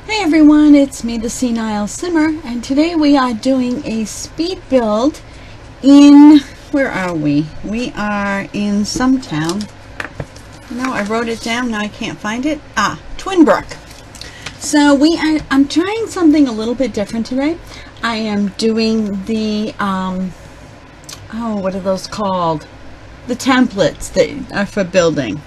Hey everyone, it's me, the Senile Simmer, and today we are doing a speed build in, where are we? We are in some town. No, I wrote it down, now I can't find it. Twinbrook. So I'm trying something a little bit different today. I am doing the, what are those called? The templates that are for building.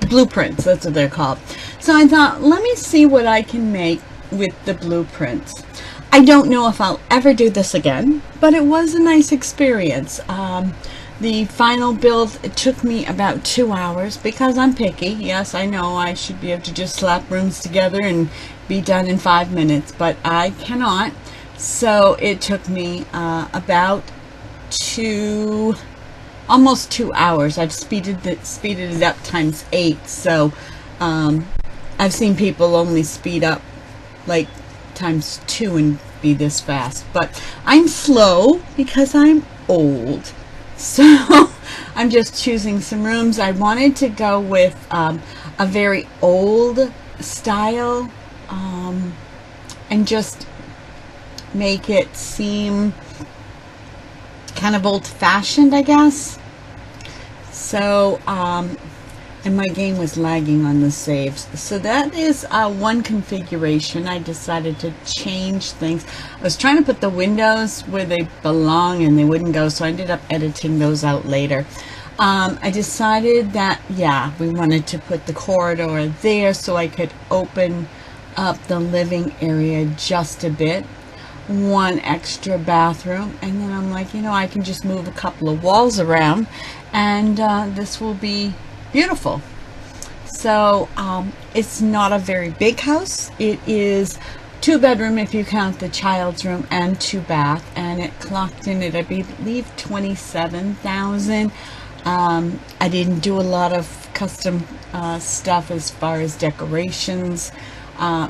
Blueprints, that's what they're called. So I thought, let me see what I can make with the blueprints. I don't know if I'll ever do this again, but it was a nice experience. The final build, it took me about 2 hours because I'm picky. Yes, I know I should be able to just slap rooms together and be done in 5 minutes, but I cannot. So it took me about almost 2 hours. I've speeded it up times 8. So I've seen people only speed up like times 2 and be this fast. But I'm slow because I'm old. So I'm just choosing some rooms. I wanted to go with a very old style and just make it seem kind of old-fashioned, I guess. So and my game was lagging on the saves, so that is one configuration. I decided to change things. I was trying to put the windows where they belong and they wouldn't go, so I ended up editing those out later. I decided that we wanted to put the corridor there so I could open up the living area just a bit. One extra bathroom, and then I'm like, I can just move a couple of walls around and this will be beautiful. So it's not a very big house. It is 2-bedroom if you count the child's room, and 2 bath, and it clocked in at, I believe, $27,000. I didn't do a lot of custom stuff as far as decorations.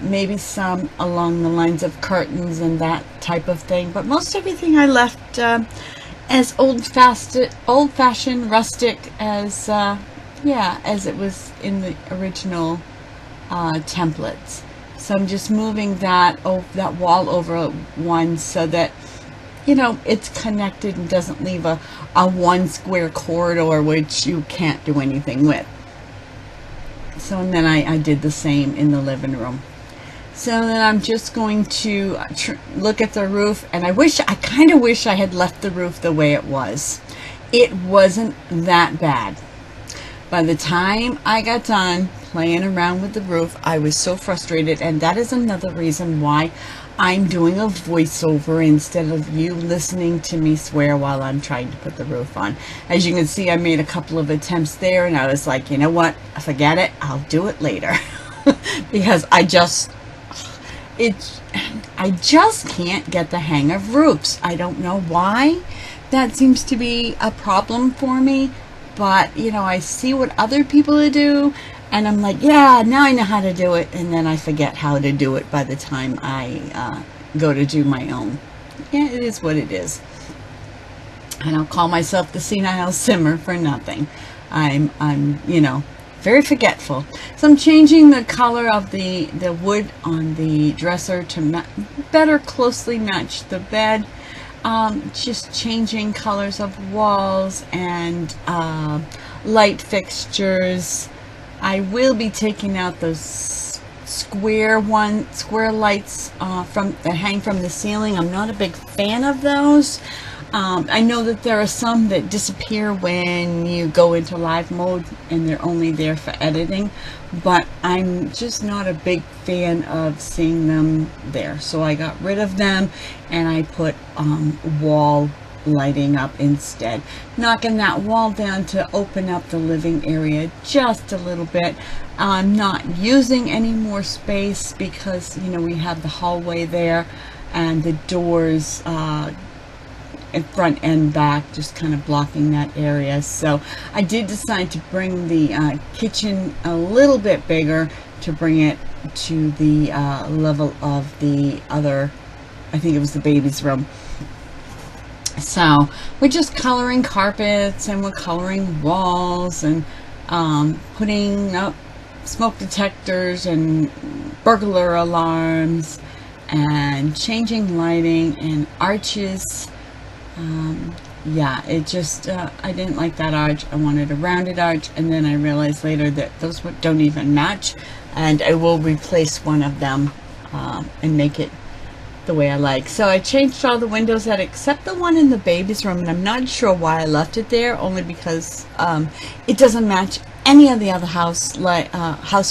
Maybe some along the lines of curtains and that type of thing, but most everything I left as old-fashioned, rustic as it was in the original templates. So I'm just moving that wall over one so that it's connected and doesn't leave a 1 square corridor which you can't do anything with. So, and then I did the same in the living room. So then I'm just going to look at the roof, and I kind of wish I had left the roof the way it was. It wasn't that bad. By the time I got done playing around with the roof, I was so frustrated, and that is another reason why I'm doing a voiceover instead of you listening to me swear while I'm trying to put the roof on. As you can see, I made a couple of attempts there, and I was like, you know what, forget it, I'll do it later. Because I just can't get the hang of roofs. I don't know why that seems to be a problem for me, but I see what other people do, and I'm like, yeah, now I know how to do it, and then I forget how to do it by the time I go to do my own. Yeah, it is what it is. And I'll call myself the Senile Simmer for nothing. I'm very forgetful. So I'm changing the color of the wood on the dresser to better closely match the bed. Just changing colors of walls and light fixtures. I will be taking out those square lights that hang from the ceiling. I'm not a big fan of those. I know that there are some that disappear when you go into live mode and they're only there for editing, but I'm just not a big fan of seeing them there. So I got rid of them and I put wall lighting up instead, knocking that wall down to open up the living area just a little bit. I'm not using any more space because we have the hallway there and the doors in front and back, just kind of blocking that area. So I did decide to bring the kitchen a little bit bigger, to bring it to the level of the other, I think it was the baby's room. So we're just coloring carpets and we're coloring walls and putting up smoke detectors and burglar alarms and changing lighting and arches. Yeah, it just, I didn't like that arch. I wanted a rounded arch, and then I realized later that those don't even match, and I will replace one of them and make it the way I like. So I changed all the windows out except the one in the baby's room, and I'm not sure why I left it there, only because it doesn't match any of the other house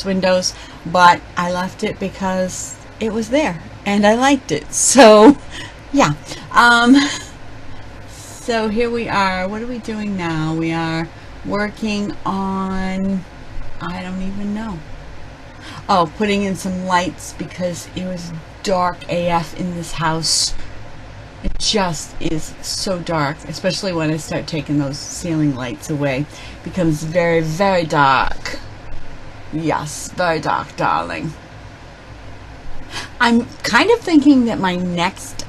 windows, but I left it because it was there and I liked it. So yeah. So here we are. What are we doing now? We are working on, I don't even know. Oh, putting in some lights because it was dark AF in this house. It just is so dark, especially when I start taking those ceiling lights away. It becomes very, very dark. Yes, very dark, darling. I'm kind of thinking that my next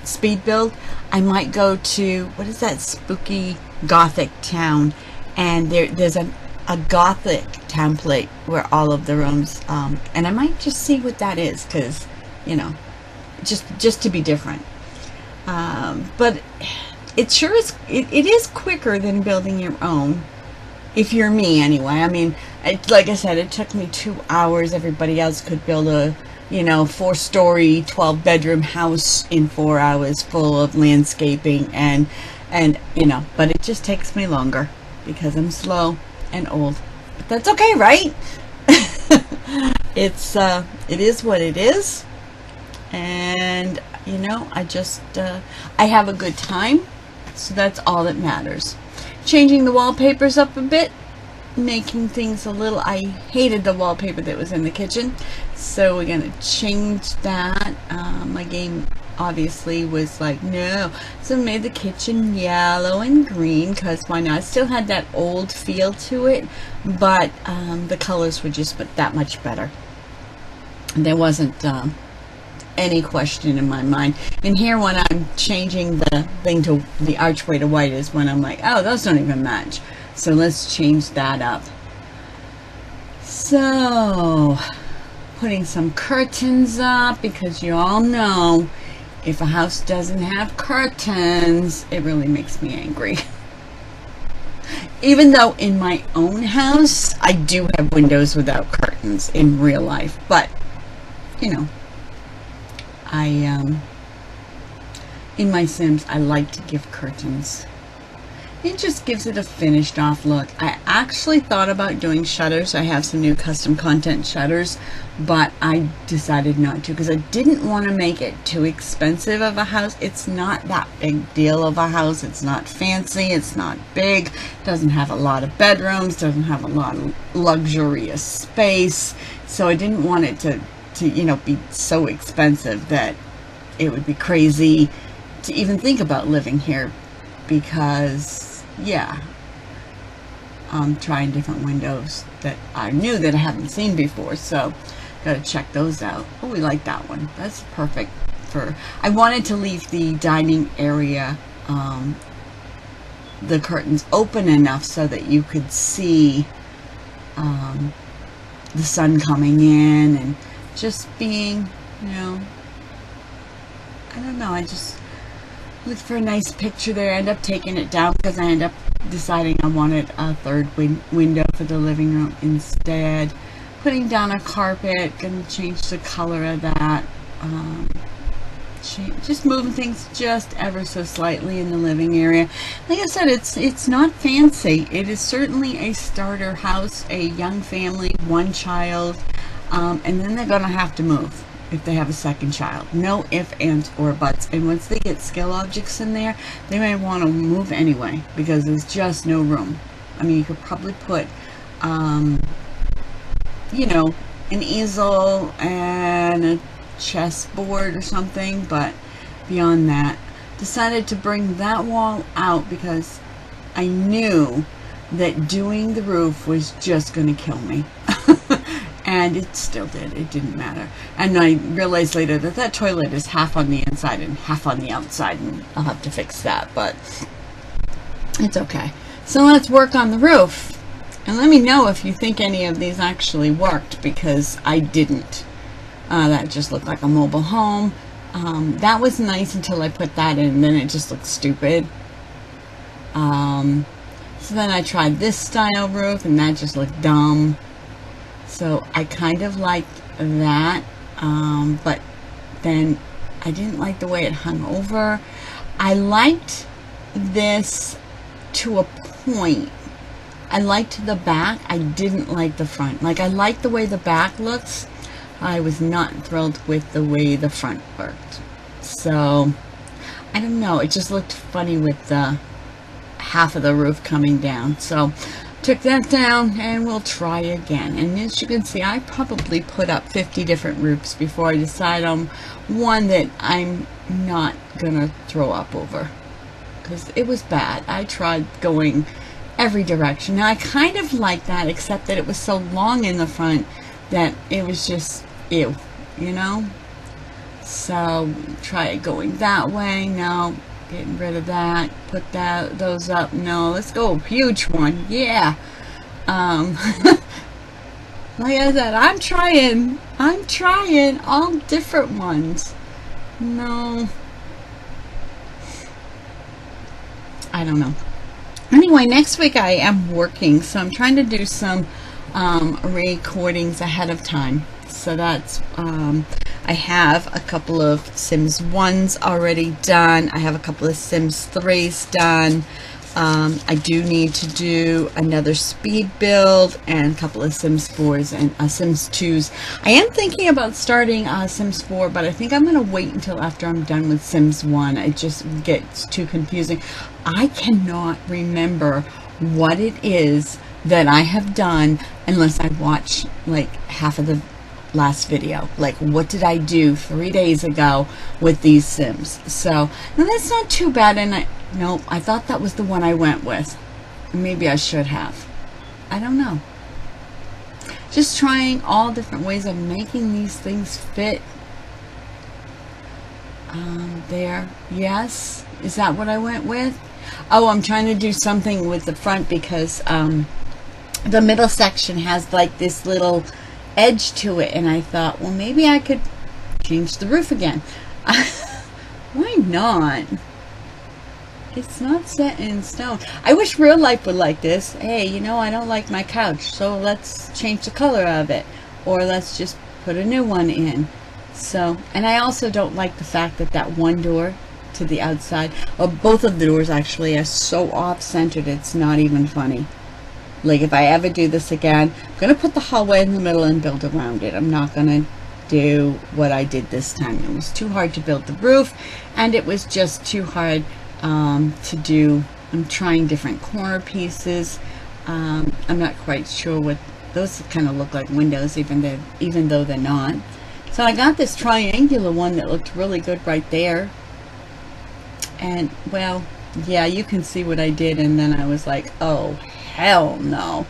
speed build, I might go to, what is that spooky gothic town? And there's a gothic template where all of the rooms, and I might just see what that is, because, you know, just to be different. But it sure is, it is quicker than building your own, if you're me anyway. I mean, like I said, it took me 2 hours. Everybody else could build a, you know, 4-story, 12-bedroom house in 4 hours, full of landscaping and you know, but it just takes me longer because I'm slow and old. But that's okay, right? It is what it is, and you know, I have a good time, so that's all that matters. Changing the wallpapers up a bit, making things a little, I hated the wallpaper that was in the kitchen, so we're gonna change that. My game obviously was like, no, so I made the kitchen yellow and green, because why not? I still had that old feel to it, but the colors were just that much better. There wasn't any question in my mind. And here, when I'm changing the thing to the archway to white, is when I'm like, oh, those don't even match. So let's change that up. So, putting some curtains up, because you all know if a house doesn't have curtains, it really makes me angry. Even though in my own house, I do have windows without curtains in real life, but you know, in my Sims, I like to give curtains. It just gives it a finished off look. I actually thought about doing shutters. I have some new custom content shutters, but I decided not to, because I didn't want to make it too expensive of a house. It's not that big deal of a house. It's not fancy. It's not big. Doesn't have a lot of bedrooms. Doesn't have a lot of luxurious space. So I didn't want it to you know, be so expensive that it would be crazy to even think about living here, because yeah, I'm trying different windows that I knew that I haven't seen before, so gotta check those out. Oh, we like that one. That's perfect for, I wanted to leave the dining area, the curtains open enough so that you could see the sun coming in, and just being, you know, I don't know, I just looked for a nice picture there. I end up taking it down because I end up deciding I wanted a third window for the living room instead. Putting down a carpet, gonna change the color of that. Just moving things just ever so slightly in the living area. Like I said, it's not fancy. It is certainly a starter house, a young family, one child. And then they're going to have to move if they have a second child. No ifs, ands, or buts. And once they get skill objects in there, they may want to move anyway, because there's just no room. I mean, you could probably put, you know, an easel and a chessboard or something, but beyond that, decided to bring that wall out because I knew that doing the roof was just going to kill me. And it still did. It didn't matter. And I realized later that that toilet is half on the inside and half on the outside, and I'll have to fix that, but it's okay. So let's work on the roof. And let me know if you think any of these actually worked, because I didn't. That just looked like a mobile home. That was nice until I put that in, and then it just looked stupid. So then I tried this style roof, and that just looked dumb. So I kind of liked that, but then I didn't like the way it hung over. I liked this to a point. I liked the back. I didn't like the front. Like, I liked the way the back looks. I was not thrilled with the way the front worked. So, I don't know. It just looked funny with the half of the roof coming down. So, took that down and we'll try again. And as you can see, I probably put up 50 different roofs before I decide on one that I'm not gonna throw up over, because it was bad. I tried going every direction. Now I kind of like that, except that it was so long in the front that it was just ew, you know. So try it going that way. No, getting rid of that. Put those up. No, let's go huge one. Yeah. Like I said, I'm trying all different ones. No, I don't know. Anyway, next week I am working, so I'm trying to do some recordings ahead of time. So that's I have a couple of Sims 1s already done. I have a couple of Sims 3s done. I do need to do another speed build and a couple of Sims 4s and Sims 2s. I am thinking about starting Sims 4, but I think I'm going to wait until after I'm done with Sims 1. It just gets too confusing. I cannot remember what it is that I have done unless I watch like half of the last video. Like, what did I do 3 days ago with these Sims? So, now that's not too bad, and nope, I thought that was the one I went with. Maybe I should have. I don't know. Just trying all different ways of making these things fit. There. Yes. Is that what I went with? Oh, I'm trying to do something with the front because the middle section has like this little edge to it, and I thought, well, maybe I could change the roof again. Why not? It's not set in stone. I wish real life would like this. Hey, you know, I don't like my couch, so let's change the color of it, or let's just put a new one in. So, and I also don't like the fact that that one door to the outside, or both of the doors actually, are so off-centered it's not even funny. Like, if I ever do this again, I'm going to put the hallway in the middle and build around it. I'm not going to do what I did this time. It was too hard to build the roof, and it was just too hard to do. I'm trying different corner pieces. I'm not quite sure what those kind of look like windows, even though they're not. So I got this triangular one that looked really good right there. And, well, yeah, you can see what I did, and then I was like, oh, hell no.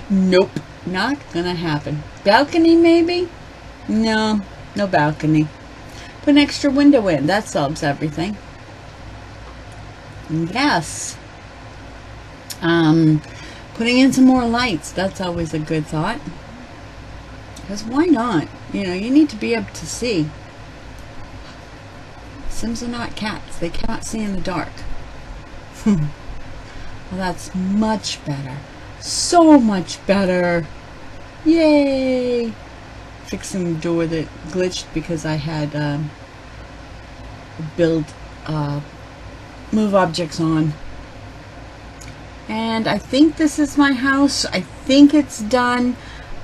Nope, not gonna happen. Balcony, maybe? No, no balcony. Put an extra window in. That solves everything. Yes. Putting in some more lights. That's always a good thought. Because why not? You know, you need to be able to see. Sims are not cats. They cannot see in the dark. Well, that's much better. So much better. Yay! Fixing the door that glitched because I had move objects on. And I think this is my house. I think it's done.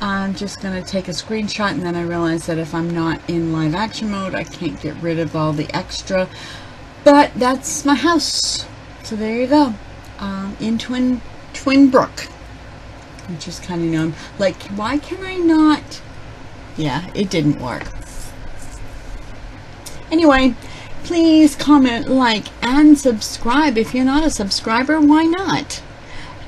I'm just going to take a screenshot, and then I realized that if I'm not in live action mode, I can't get rid of all the extra. But that's my house. So there you go. In Twin Brook. Which is kind of known. Like, why can I not? Yeah, it didn't work. Anyway, please comment, like, and subscribe. If you're not a subscriber, why not?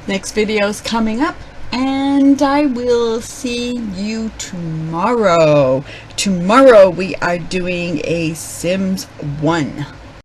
Next video is coming up, and I will see you tomorrow. Tomorrow we are doing a Sims 1.